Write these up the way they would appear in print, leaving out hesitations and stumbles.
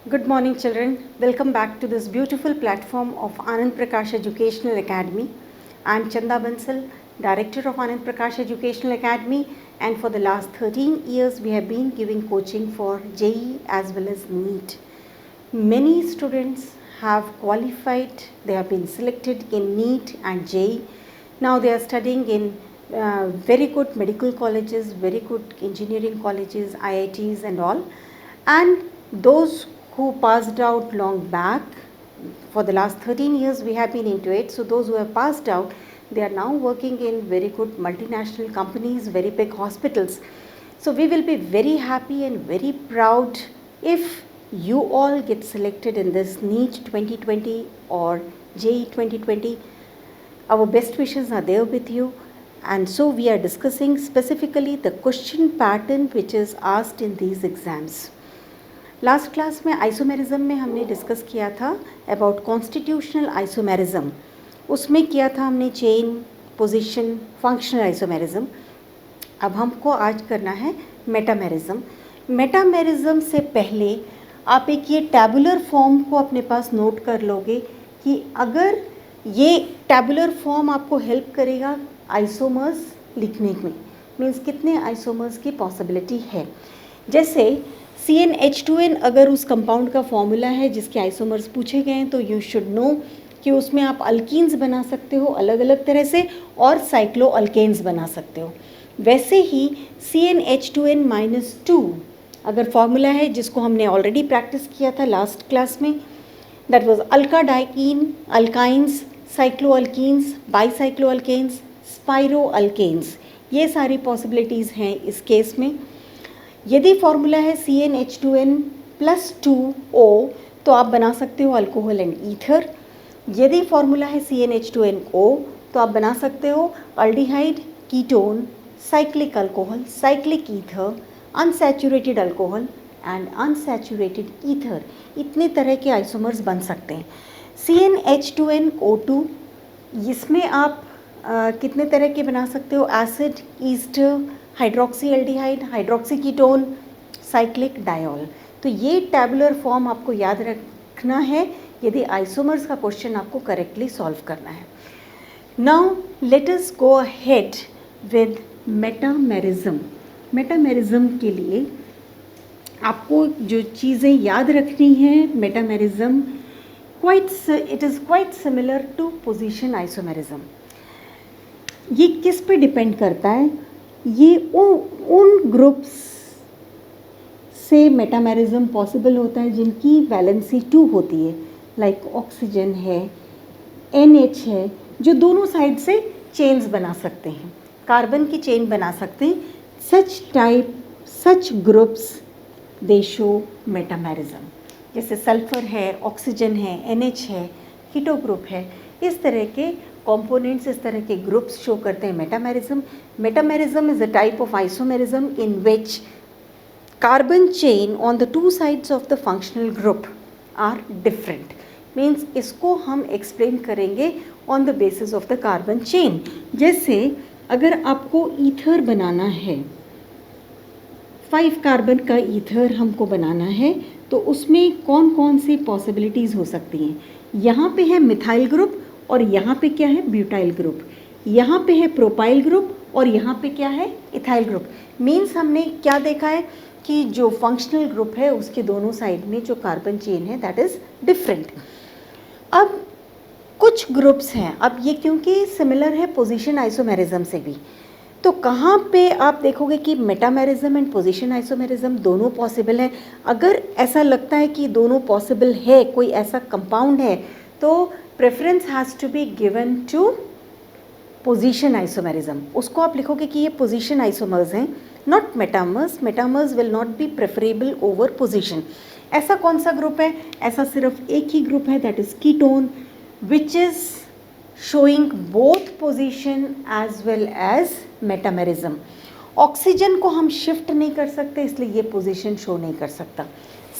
Good morning, children. Welcome back to this beautiful platform of Anand Prakash Educational Academy. I am Chanda Bansal, Director of Anand Prakash Educational Academy, and for the last 13 years, we have been giving coaching for JEE as well as NEET. Many students have qualified, they have been selected in NEET and JEE. Now they are studying in very good medical colleges, very good engineering colleges, IITs and all. And those who passed out long back, for the last 13 years we have been into it, so those who have passed out, they are now working in very good multinational companies, very big hospitals. So we will be very happy and very proud if you all get selected in this NEET 2020 or JEE 2020. Our best wishes are there with you, and so we are discussing specifically the question pattern which is asked in these exams. Last class में isomerism में हमने discuss किया था about constitutional isomerism. उसमें किया था हमने chain, position, functional isomerism. अब हमको आज करना है मेटामेरिज्म. मेटामेरिज्म से पहले आप एक ये टैबुलर फॉर्म को अपने पास नोट कर लोगे कि अगर ये टैबुलर फॉर्म आपको हेल्प करेगा आइसोमर्स लिखने में, मीन्स कितने आइसोमर्स की पॉसिबिलिटी है. जैसे CnH2n अगर उस कंपाउंड का फॉर्मूला है जिसके आइसोमर्स पूछे गए हैं, तो यू शुड नो कि उसमें आप अल्कीन्स बना सकते हो अलग अलग तरह से और साइक्लो अल्केन्स बना सकते हो. वैसे ही CnH2n-2 अगर फॉर्मूला है जिसको हमने ऑलरेडी प्रैक्टिस किया था लास्ट क्लास में, दैट वाज अल्काडाइकीन, alkynes, cycloalkenes, bicycloalkanes, spiroalkanes. ये सारी पॉसिबिलिटीज़ हैं इस केस में. यदि फॉर्मूला है CnH2n+2O तो आप बना सकते हो अल्कोहल एंड ईथर. यदि फॉर्मूला है CnH2nO तो आप बना सकते हो aldehyde, ketone, cyclic alcohol, cyclic ether, unsaturated alcohol and unsaturated ether. इतने तरह के आइसोमर्स बन सकते हैं. CnH2nO2 इसमें आप कितने तरह के बना सकते हो, acid, Easter, hydroxy aldehyde, hydroxy ketone, cyclic diol. तो ये टैबुलर फॉर्म आपको याद रखना है यदि आइसोमर्स का क्वेश्चन आपको करेक्टली सॉल्व करना है. Now let us go ahead with metamerism. Metamerism के लिए आपको जो चीज़ें याद रखनी हैं, metamerism it is quite similar to position isomerism. ये किस पे डिपेंड करता है, ये उन ग्रुप्स से मेटामेरिज्म पॉसिबल होता है जिनकी वैलेंसी 2 होती है, लाइक ऑक्सीजन है, NH है, जो दोनों साइड से चेन्स बना सकते हैं, कार्बन की चेन बना सकते हैं. सच ग्रुप्स दे शो मेटामेरिज्म. जैसे सल्फर है, ऑक्सीजन है, NH है, कीटो ग्रुप है, इस तरह के components, इस तरह के ग्रुप्स शो करते हैं metamerism. Metamerism is a type of isomerism in which carbon chain on the 2 sides of the functional group are different. Means इसको हम एक्सप्लेन करेंगे on the basis of the carbon chain. जैसे अगर आपको ether बनाना है, 5 carbon का ether हमको बनाना है, तो उसमें कौन कौन सी पॉसिबिलिटीज़ हो सकती हैं. यहाँ पे है मिथाइल ग्रुप और यहाँ पे क्या है, ब्यूटाइल ग्रुप. यहाँ पे है प्रोपाइल ग्रुप और यहाँ पे क्या है, इथाइल ग्रुप. मीन्स हमने क्या देखा है कि जो फंक्शनल ग्रुप है उसके दोनों साइड में जो कार्बन चेन है दैट इज़ डिफरेंट. अब कुछ ग्रुप्स हैं, अब ये क्योंकि सिमिलर है पोजीशन आइसोमेरिज्म से भी, तो कहाँ पे आप देखोगे कि मेटामेरिज्म एंड पोजीशन आइसोमेरिज्म दोनों पॉसिबल है. अगर ऐसा लगता है कि दोनों पॉसिबल है, कोई ऐसा कंपाउंड है, तो preference has to be given to position isomerism. उसको आप लिखोगे कि ये पोजीशन आइसोमर्स हैं, not metamers. Metamers will not be preferable over position. ऐसा कौन सा ग्रुप है, ऐसा सिर्फ एक ही ग्रुप है, that is ketone, which is showing both position as well as metamerism. Oxygen को हम शिफ्ट नहीं कर सकते, इसलिए ये पोजीशन शो नहीं कर सकता.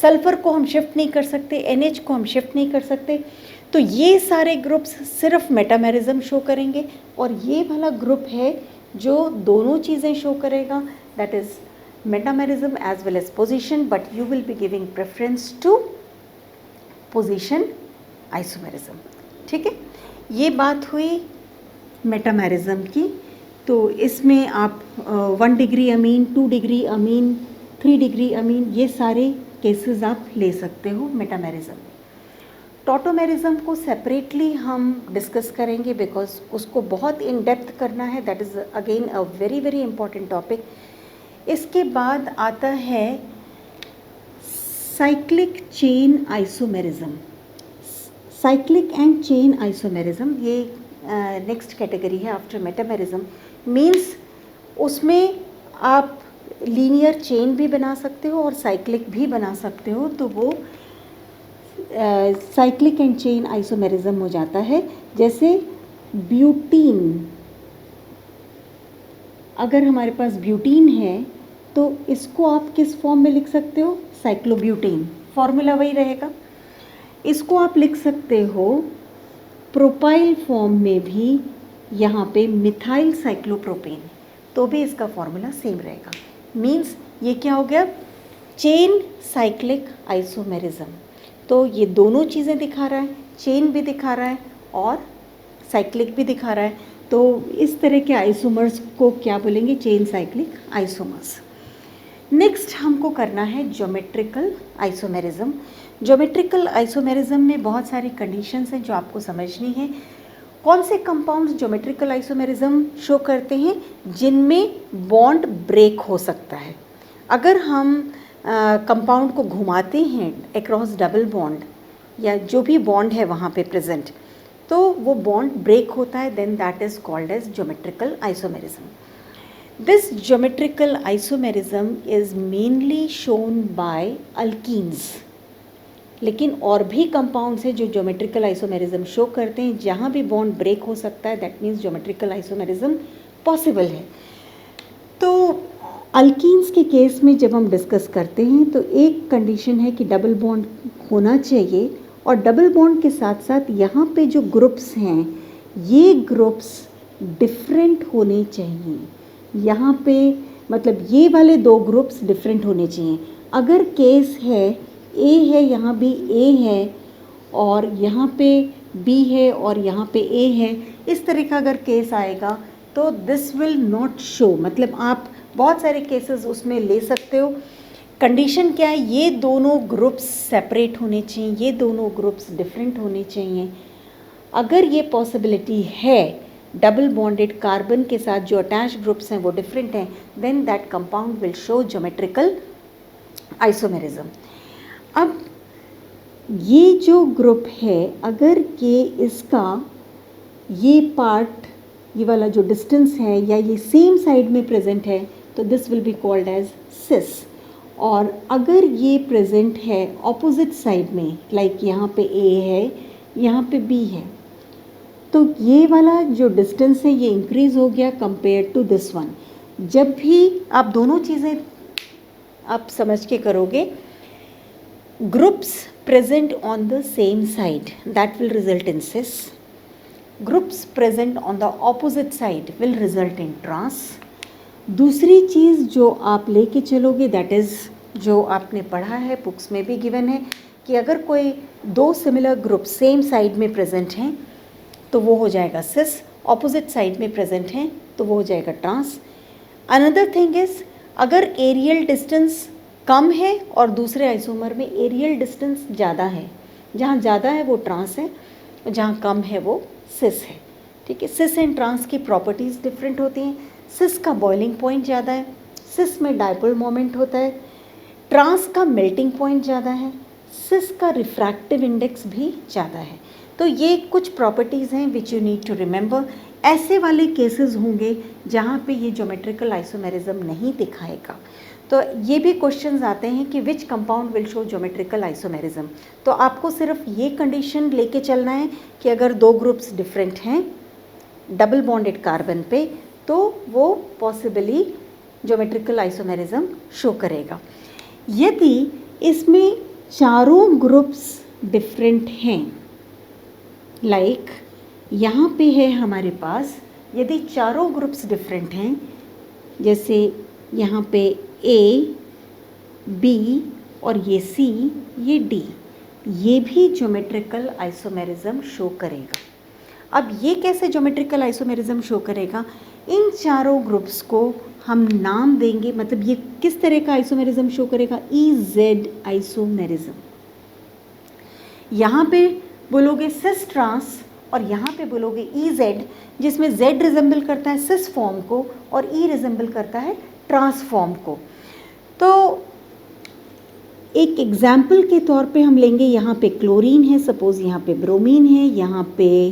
सल्फर को हम शिफ्ट नहीं कर सकते, NH को हम शिफ्ट नहीं कर सकते. तो ये सारे ग्रुप्स सिर्फ मेटामेरिज्म शो करेंगे, और ये वाला ग्रुप है जो दोनों चीज़ें शो करेगा, that is metamerism as well as position, but you will be giving preference to position isomerism. ठीक है, ये बात हुई मेटामेरिज्म की। तो इसमें आप 1 degree amine, 2 degree amine, 3 degree amine, ये सारे केसेस आप ले सकते हो मेटामेरिज्म। टॉटोमेरिज्म को सेपरेटली हम डिस्कस करेंगे बिकॉज उसको बहुत इन डेप्थ करना है। That is again a very very important topic. इसके बाद आता है cyclic chain isomerism. Cyclic and chain isomerism ये नेक्स्ट कैटेगरी है आफ्टर मेटामेरिज्म। मीन्स उसमें आप लीनियर चेन भी बना सकते हो और साइक्लिक भी बना सकते हो, तो वो साइक्लिक एंड चेन आइसोमेरिज्म हो जाता है। जैसे ब्यूटीन, अगर हमारे पास ब्यूटीन है तो इसको आप किस फॉर्म में लिख सकते हो? साइक्लोब्यूटीन, फॉर्मूला वही रहेगा। इसको आप लिख सकते हो प्रोपाइल फॉर्म में भी, यहाँ पे मिथाइल साइक्लोप्रोपेन, तो भी इसका फॉर्मूला सेम रहेगा। मीन्स ये क्या हो गया? Chain cyclic isomerism. तो ये दोनों चीज़ें दिखा रहा है, चेन भी दिखा रहा है और साइक्लिक भी दिखा रहा है। तो इस तरह के आइसोमर्स को क्या बोलेंगे? Chain cyclic isomers. नेक्स्ट हमको करना है ज्योमेट्रिकल आइसोमेरिज्म। ज्योमेट्रिकल आइसोमेरिज्म में बहुत सारी कंडीशंस हैं जो आपको समझनी है। कौन से कंपाउंड्स ज्योमेट्रिकल आइसोमेरिज्म शो करते हैं? जिनमें बॉन्ड ब्रेक हो सकता है। अगर हम कंपाउंड को घुमाते हैं अक्रॉस डबल बॉन्ड या जो भी बॉन्ड है वहाँ पे प्रेजेंट, तो वो बॉन्ड ब्रेक होता है, then that is called as geometrical isomerism. This geometrical isomerism is mainly shown by alkenes. लेकिन और भी कंपाउंड्स हैं जो ज्योमेट्रिकल आइसोमेरिज्म शो करते हैं। जहाँ भी बॉन्ड ब्रेक हो सकता है, that means geometrical isomerism possible है। तो अल्कीन्स के केस में जब हम डिस्कस करते हैं तो एक कंडीशन है कि डबल बॉन्ड होना चाहिए, और डबल बॉन्ड के साथ साथ यहाँ पे जो ग्रुप्स हैं ये ग्रुप्स डिफरेंट होने चाहिए। यहाँ पे मतलब ये वाले दो ग्रुप्स डिफरेंट होने चाहिए। अगर केस है ए है, यहाँ भी ए है और यहाँ पे बी है और यहाँ पे ए है, इस तरह का अगर केस आएगा तो दिस विल नॉट शो। मतलब आप बहुत सारे केसेस उसमें ले सकते हो। कंडीशन क्या है? ये दोनों ग्रुप्स सेपरेट होने चाहिए, ये दोनों ग्रुप्स डिफरेंट होने चाहिए। अगर ये पॉसिबिलिटी है, डबल बॉन्डेड कार्बन के साथ जो अटैच ग्रुप्स हैं वो डिफरेंट हैं, then that compound will show geometrical isomerism. अब ये जो ग्रुप है, अगर ये इसका ये पार्ट, ये वाला जो डिस्टेंस है या ये सेम साइड में प्रेजेंट है, तो this will be called as cis. और अगर ये प्रेजेंट है ऑपोजिट साइड में, लाइक यहाँ पे ए है, यहाँ पे बी है, तो ये वाला जो डिस्टेंस है ये इंक्रीज हो गया कंपेयर टू दिस वन। जब भी आप दोनों चीज़ें आप समझ के करोगे, groups present on the same side, that will result in cis. Groups present on the opposite side will result in trans. दूसरी चीज़ जो आप लेके चलोगे, that is जो आपने पढ़ा है, बुक्स में भी गिवन है, कि अगर कोई दो सिमिलर ग्रुप सेम साइड में प्रेजेंट हैं तो वो हो जाएगा cis, ऑपोजिट साइड में प्रेजेंट हैं तो वो हो जाएगा ट्रांस। अनदर थिंग इज़, अगर एरियल डिस्टेंस कम है और दूसरे आइसोमर में एरियल डिस्टेंस ज़्यादा है, जहाँ ज़्यादा है वो ट्रांस है, जहाँ कम है वो सिस है। ठीक है, सिस एंड ट्रांस की प्रॉपर्टीज़ डिफरेंट होती हैं। सिस का बॉइलिंग पॉइंट ज़्यादा है, सिस में डायपोल मोमेंट होता है, ट्रांस का मेल्टिंग पॉइंट ज़्यादा है, सिस का रिफ्रैक्टिव इंडेक्स भी ज़्यादा है। तो ये कुछ प्रॉपर्टीज़ हैं which you need to remember. ऐसे वाले केसेस होंगे जहाँ पे ये ज्योमेट्रिकल आइसोमेरिज्म नहीं दिखाएगा। तो ये भी क्वेश्चंस आते हैं कि which compound will show geometrical isomerism. तो आपको सिर्फ ये कंडीशन लेके चलना है कि अगर दो ग्रुप्स डिफरेंट हैं डबल बॉन्डेड कार्बन पे, तो वो पॉसिबली ज्योमेट्रिकल आइसोमेरिज्म शो करेगा। यदि इसमें चारों ग्रुप्स डिफरेंट हैं, लाइक यहाँ पे है हमारे पास, यदि चारों ग्रुप्स डिफरेंट हैं, जैसे यहाँ पे ए, बी और ये सी, ये डी, ये भी ज्योमेट्रिकल आइसोमेरिज्म शो करेगा। अब ये कैसे ज्योमेट्रिकल आइसोमेरिज्म शो करेगा? इन चारों ग्रुप्स को हम नाम देंगे, मतलब ये किस तरह का आइसोमेरिज्म शो करेगा? EZ isomerism. यहाँ पे बोलोगे सिस ट्रांस और यहाँ पे बोलोगे EZ, जिसमें Z रिजेंबल करता है सिस फॉर्म को और E रिजेंबल करता है ट्रांस फॉर्म को। तो एक एग्जाम्पल के तौर पे हम लेंगे, यहाँ पे क्लोरीन है, सपोज़ यहाँ पे ब्रोमीन है, यहाँ पे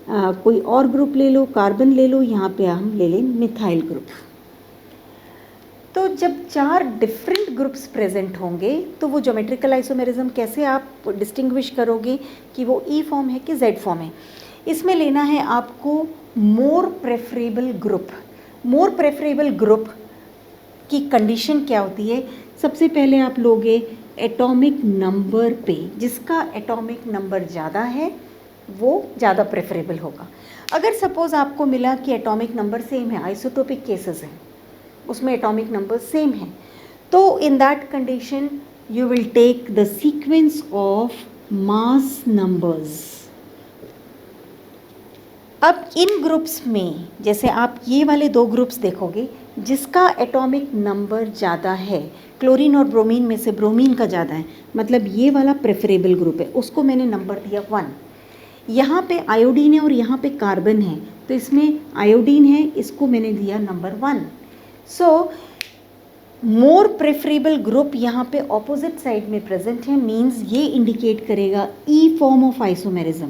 कोई और ग्रुप ले लो, कार्बन ले लो, यहाँ पे हम ले लें मिथाइल ग्रुप। तो जब 4 डिफरेंट ग्रुप्स प्रेजेंट होंगे तो वो ज्योमेट्रिकल आइसोमेरिज्म कैसे आप डिस्टिंग्विश करोगे कि वो E फॉर्म है कि Z फॉर्म है? इसमें लेना है आपको मोर प्रेफरेबल ग्रुप। मोर प्रेफरेबल ग्रुप की कंडीशन क्या होती है? सबसे पहले आप लोगे एटॉमिक नंबर पे, जिसका एटॉमिक नंबर ज़्यादा है वो ज़्यादा प्रेफरेबल होगा। अगर सपोज़ आपको मिला कि एटॉमिक नंबर सेम है, आइसोटोपिक केसेस हैं, उसमें एटॉमिक नंबर सेम है, तो in that condition you will take the sequence of mass numbers. अब इन ग्रुप्स में जैसे आप ये वाले 2 ग्रुप्स देखोगे, जिसका एटॉमिक नंबर ज़्यादा है, क्लोरीन और ब्रोमीन में से ब्रोमीन का ज़्यादा है, मतलब ये वाला प्रेफरेबल ग्रुप है, उसको मैंने नंबर दिया 1। यहाँ पे आयोडीन है और यहाँ पे कार्बन है, तो इसमें आयोडीन है, इसको मैंने दिया नंबर 1। सो मोर प्रेफरेबल ग्रुप यहाँ पे ऑपोजिट साइड में प्रेजेंट है, मीन्स ये इंडिकेट करेगा E फॉर्म ऑफ आइसोमेरिज्म।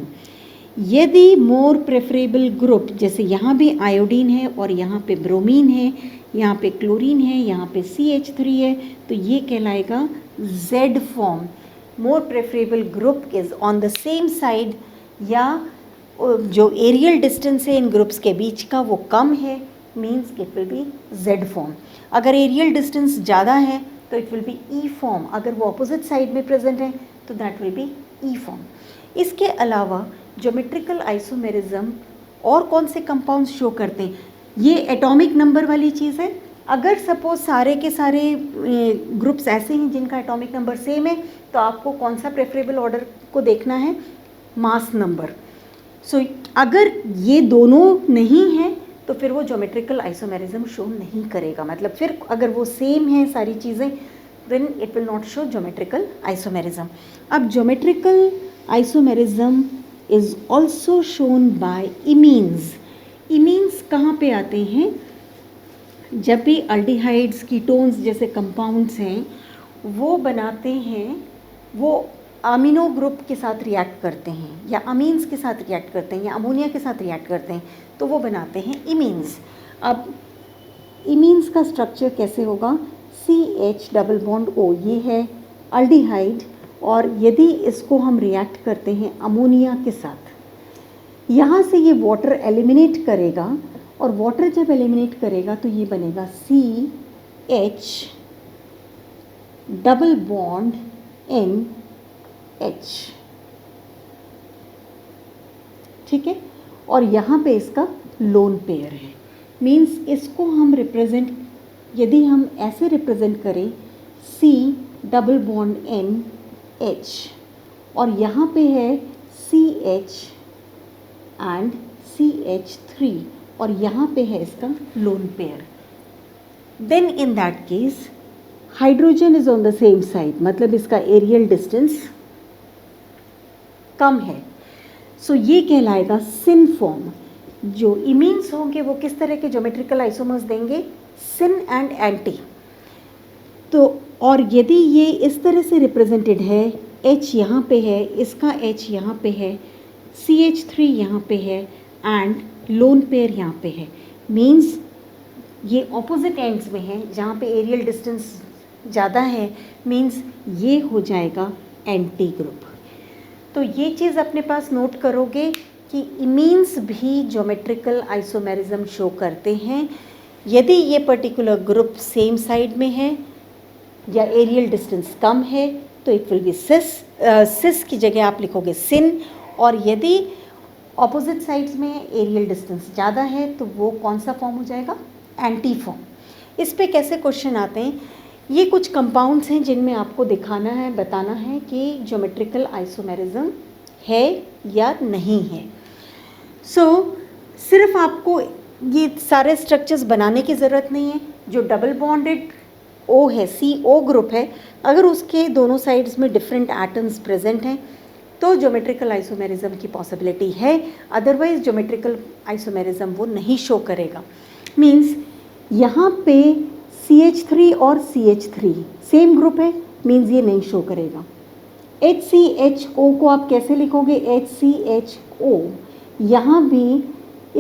यदि मोर प्रेफरेबल ग्रुप, जैसे यहाँ भी आयोडीन है और यहाँ पे ब्रोमीन है, यहाँ पे क्लोरीन है, यहाँ पे CH3 है, तो ये कहलाएगा Z form. More preferable group is on the same side, या जो एरियल डिस्टेंस है इन ग्रुप्स के बीच का वो कम है, means it will be Z form. अगर एरियल डिस्टेंस ज़्यादा है तो it will be E form. अगर वो अपोजिट साइड में प्रेजेंट है तो that will be E form. इसके अलावा ज्योमेट्रिकल आइसोमेरिज्म और कौन से कंपाउंड्स शो करते हैं? ये एटॉमिक नंबर वाली चीज़ है। अगर सपोज सारे के सारे ग्रुप्स ऐसे हैं जिनका एटॉमिक नंबर सेम है, तो आपको कौन सा प्रेफरेबल ऑर्डर को देखना है? Mass number. सो अगर ये दोनों नहीं है तो फिर वो ज्योमेट्रिकल आइसोमेरिज्म शो नहीं करेगा। मतलब फिर अगर वो सेम है सारी चीज़ें, then it will not show geometrical isomerism. अब geometrical isomerism is also shown by imines. Imines कहाँ पे आते हैं? जब भी अल्डिहाइड्स, कीटोन्स जैसे कंपाउंड्स हैं वो बनाते हैं, वो अमीनो ग्रुप के साथ रिएक्ट करते हैं या अमीन्स के साथ रिएक्ट करते हैं या अमोनिया के साथ रिएक्ट करते हैं, तो वो बनाते हैं इमीन्स। अब इमीन्स का स्ट्रक्चर कैसे होगा? CH डबल बॉन्ड O, ये है अल्डिहाइड, और यदि इसको हम रिएक्ट करते हैं अमोनिया के साथ, यहाँ से ये वाटर एलिमिनेट करेगा, और वाटर जब एलिमिनेट करेगा तो ये बनेगा CH डबल बॉन्ड NH, ठीक है। और यहाँ पे इसका लोन पेयर है, मीन्स इसको हम रिप्रेजेंट, यदि हम ऐसे रिप्रेजेंट करें C डबल बॉन्ड NH, और यहाँ पे है CH एंड CH3, और यहाँ पे है इसका lone pair, then in that case hydrogen is on the same side, मतलब इसका एरियल डिस्टेंस कम है। सो ये कहलाएगा सिन फॉर्म। जो इमीन्स होंगे वो किस तरह के ज्योमेट्रिकल आइसोमर्स देंगे? Syn and anti. तो और यदि ये इस तरह से रिप्रेजेंटेड है, H यहाँ पे है, इसका H यहाँ पे है, CH3 यहाँ पे है एंड लोन पेयर यहाँ पे है, मीन्स ये ऑपोजिट एंड्स में है जहाँ पे एरियल डिस्टेंस ज़्यादा है, मीन्स ये हो जाएगा एंटी ग्रुप। तो ये चीज़ अपने पास नोट करोगे कि इमीन्स भी ज्योमेट्रिकल आइसोमेरिज्म शो करते हैं यदि ये पर्टिकुलर ग्रुप सेम साइड में है या एरियल डिस्टेंस कम है तो इट विल बी सिस। सिस की जगह आप लिखोगे सिन, और यदि ऑपोजिट साइड्स में एरियल डिस्टेंस ज़्यादा है तो वो कौन सा फॉर्म हो जाएगा? Anti form. इस पे कैसे क्वेश्चन आते हैं? ये कुछ कंपाउंड्स हैं जिनमें आपको दिखाना है, बताना है कि ज्योमेट्रिकल आइसोमेरिज्म है या नहीं है। सिर्फ आपको ये सारे स्ट्रक्चर्स बनाने की ज़रूरत नहीं है। जो डबल बॉन्डेड ओ है, CO ग्रुप है, अगर उसके दोनों साइड्स में डिफरेंट एटम्स प्रेजेंट हैं तो ज्योमेट्रिकल आइसोमेरिज्म की पॉसिबिलिटी है, अदरवाइज ज्योमेट्रिकल आइसोमेरिज्म वो नहीं शो करेगा। मीन्स यहाँ पे CH3 और CH3 सेम ग्रुप है, मीन्स ये नहीं शो करेगा। HCHO को आप कैसे लिखोगे? HCHO, यहाँ भी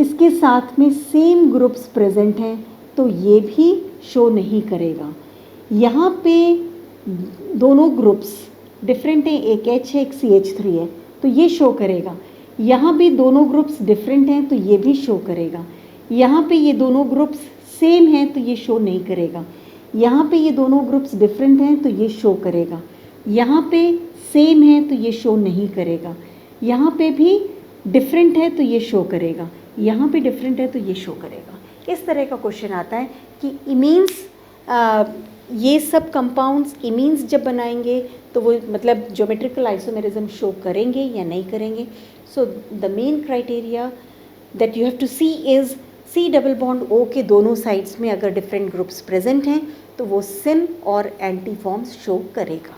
इसके साथ में सेम ग्रुप्स प्रेजेंट हैं तो ये भी शो नहीं करेगा। यहाँ पे दोनों ग्रुप्स डिफरेंट हैं, एक H है एक CH3 है तो ये शो करेगा। यहाँ भी दोनों ग्रुप्स डिफरेंट हैं तो ये भी शो करेगा। यहाँ पे ये दोनों ग्रुप्स सेम हैं तो ये शो नहीं करेगा। यहाँ पे ये दोनों ग्रुप्स डिफरेंट हैं तो ये शो करेगा। यहाँ पे सेम है तो ये शो नहीं करेगा। यहाँ पे भी डिफरेंट है तो ये शो करेगा। यहाँ पे डिफरेंट है तो ये शो करेगा। इस तरह का क्वेश्चन आता है कि इमीन्स ये सब कंपाउंड्स इमीन्स जब बनाएंगे तो वो मतलब ज्योमेट्रिकल आइसोमेरिज्म शो करेंगे या नहीं करेंगे। So the main criteria that you have to see is C double bond O के दोनों साइड्स में अगर डिफरेंट ग्रुप्स प्रेजेंट हैं तो वो सिन और एंटी फॉर्म्स शो करेगा।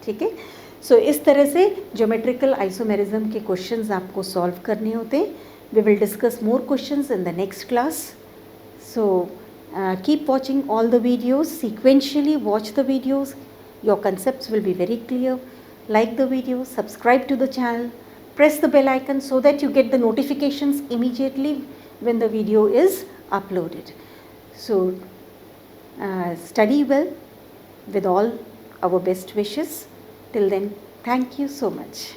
ठीक है। सो इस तरह से ज्योमेट्रिकल आइसोमेरिज्म के क्वेश्चंस आपको सॉल्व करने होते हैं। We will discuss more questions in the next class. So keep watching all the videos, sequentially watch the videos, your concepts will be very clear. Like the video, subscribe to the channel, press the bell icon so that you get the notifications immediately when the video is uploaded. So study well with all our best wishes. Till then, thank you so much.